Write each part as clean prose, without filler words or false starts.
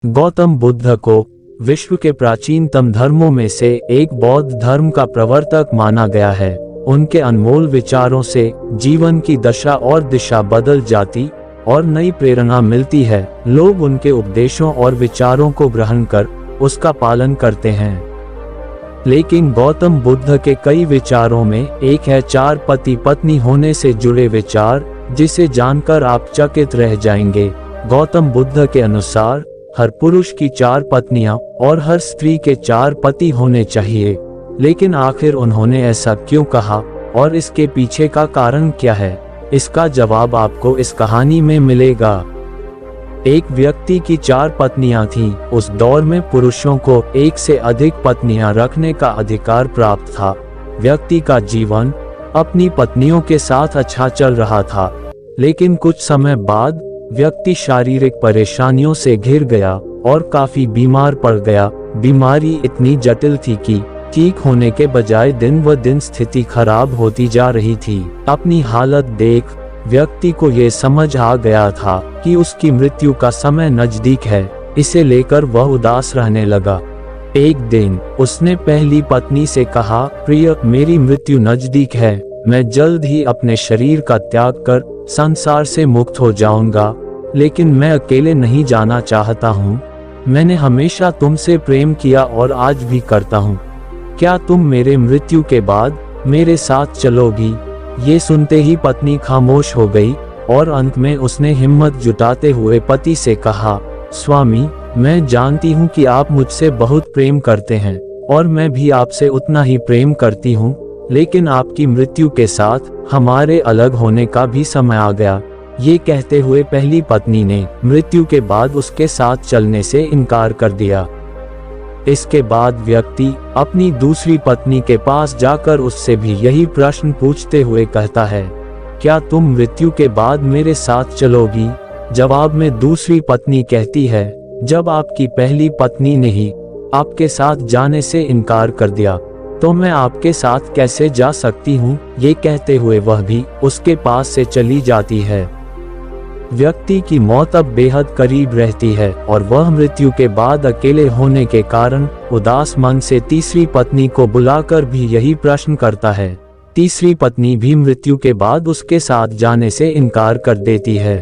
गौतम बुद्ध को विश्व के प्राचीनतम धर्मों में से एक बौद्ध धर्म का प्रवर्तक माना गया है। उनके अनमोल विचारों से जीवन की दशा और दिशा बदल जाती और नई प्रेरणा मिलती है। लोग उनके उपदेशों और विचारों को ग्रहण कर उसका पालन करते हैं। लेकिन गौतम बुद्ध के कई विचारों में एक है 4 पति पत्नी होने से जुड़े विचार, जिसे जानकर आप चकित रह जाएंगे। गौतम बुद्ध के अनुसार हर पुरुष की 4 पत्नियां और हर स्त्री के 4 पति होने चाहिए। लेकिन आखिर उन्होंने ऐसा क्यों कहा और इसके पीछे का कारण क्या है, इसका जवाब आपको इस कहानी में मिलेगा। एक व्यक्ति की 4 पत्नियां थीं। उस दौर में पुरुषों को एक से अधिक पत्नियां रखने का अधिकार प्राप्त था। व्यक्ति का जीवन अपनी पत्नियों के साथ अच्छा चल रहा था, लेकिन कुछ समय बाद व्यक्ति शारीरिक परेशानियों से घिर गया और काफी बीमार पड़ गया। बीमारी इतनी जटिल थी कि ठीक होने के बजाय दिन व दिन स्थिति खराब होती जा रही थी। अपनी हालत देख व्यक्ति को ये समझ आ गया था कि उसकी मृत्यु का समय नजदीक है। इसे लेकर वह उदास रहने लगा। एक दिन उसने पहली पत्नी से कहा, प्रिय, मेरी मृत्यु नजदीक है। मैं जल्द ही अपने शरीर का त्याग कर संसार से मुक्त हो जाऊंगा, लेकिन मैं अकेले नहीं जाना चाहता हूँ। मैंने हमेशा तुमसे प्रेम किया और आज भी करता हूँ। क्या तुम मेरे मृत्यु के बाद मेरे साथ चलोगी? ये सुनते ही पत्नी खामोश हो गई और अंत में उसने हिम्मत जुटाते हुए पति से कहा, स्वामी, मैं जानती हूँ कि आप मुझसे बहुत प्रेम करते हैं और मैं भी आपसे उतना ही प्रेम करती हूँ, लेकिन आपकी मृत्यु के साथ हमारे अलग होने का भी समय आ गया। ये कहते हुए पहली पत्नी ने मृत्यु के बाद उसके साथ चलने से इनकार कर दिया। इसके बाद व्यक्ति अपनी दूसरी पत्नी के पास जाकर उससे भी यही प्रश्न पूछते हुए कहता है, क्या तुम मृत्यु के बाद मेरे साथ चलोगी? जवाब में दूसरी पत्नी कहती है, जब आपकी पहली पत्नी ने ही आपके साथ जाने से इनकार कर दिया, तो मैं आपके साथ कैसे जा सकती हूँ? ये कहते हुए वह भी उसके पास से चली जाती है। व्यक्ति की मौत अब बेहद करीब रहती है और वह मृत्यु के बाद अकेले होने के कारण उदास मन से तीसरी पत्नी को बुलाकर भी यही प्रश्न करता है। तीसरी पत्नी भी मृत्यु के बाद उसके साथ जाने से इनकार कर देती है।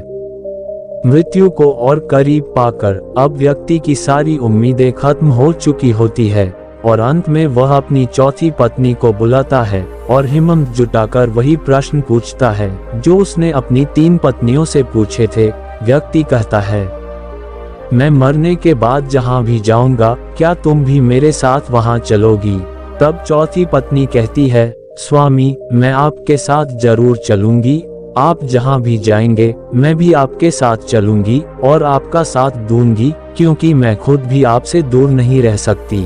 मृत्यु को और करीब पाकर अब व्यक्ति की सारी उम्मीदें खत्म हो चुकी होती है और अंत में वह अपनी चौथी पत्नी को बुलाता है और हिम्मत जुटाकर वही प्रश्न पूछता है जो उसने अपनी 3 पत्नियों से पूछे थे। व्यक्ति कहता है, मैं मरने के बाद जहां भी जाऊंगा, क्या तुम भी मेरे साथ वहां चलोगी? तब चौथी पत्नी कहती है, स्वामी, मैं आपके साथ जरूर चलूंगी। आप जहां भी जाएंगे मैं भी आपके साथ चलूंगी और आपका साथ दूंगी, क्योंकि मैं खुद भी आपसे दूर नहीं रह सकती।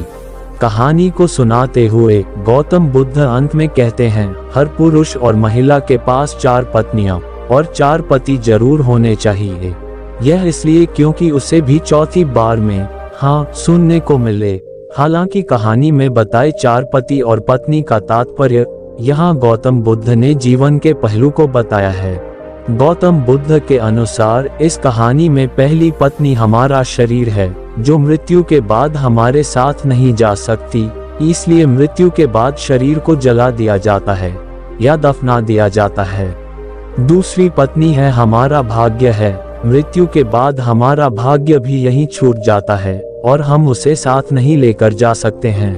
कहानी को सुनाते हुए गौतम बुद्ध अंत में कहते हैं, हर पुरुष और महिला के पास 4 पत्नियां और 4 पति जरूर होने चाहिए। यह इसलिए क्योंकि उसे भी चौथी बार में हाँ सुनने को मिले। हालांकि कहानी में बताए 4 पति और पत्नी का तात्पर्य यहाँ गौतम बुद्ध ने जीवन के पहलू को बताया है। गौतम बुद्ध के अनुसार इस कहानी में पहली पत्नी हमारा शरीर है, जो मृत्यु के बाद हमारे साथ नहीं जा सकती, इसलिए मृत्यु के बाद शरीर को जला दिया जाता है या दफना दिया जाता है। दूसरी पत्नी है हमारा भाग्य है। मृत्यु के बाद हमारा भाग्य भी यहीं छूट जाता है और हम उसे साथ नहीं लेकर जा सकते हैं।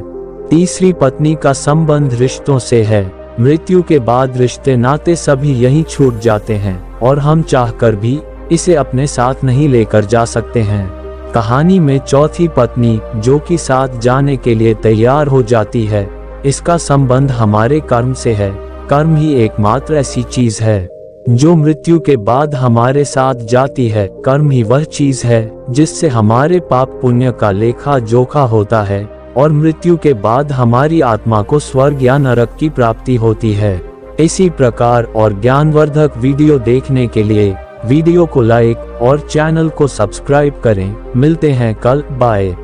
तीसरी पत्नी का संबंध रिश्तों से है। मृत्यु के बाद रिश्ते नाते सभी यहीं छूट जाते हैं और हम चाहकर भी इसे अपने साथ नहीं लेकर जा सकते हैं। कहानी में चौथी पत्नी जो कि साथ जाने के लिए तैयार हो जाती है, इसका संबंध हमारे कर्म से है। कर्म ही एकमात्र ऐसी चीज है जो मृत्यु के बाद हमारे साथ जाती है। कर्म ही वह चीज है जिससे हमारे पाप पुण्य का लेखा जोखा होता है और मृत्यु के बाद हमारी आत्मा को स्वर्ग या नरक की प्राप्ति होती है। इसी प्रकार और ज्ञानवर्धक वीडियो देखने के लिए वीडियो को लाइक और चैनल को सब्सक्राइब करें। मिलते हैं कल। बाय।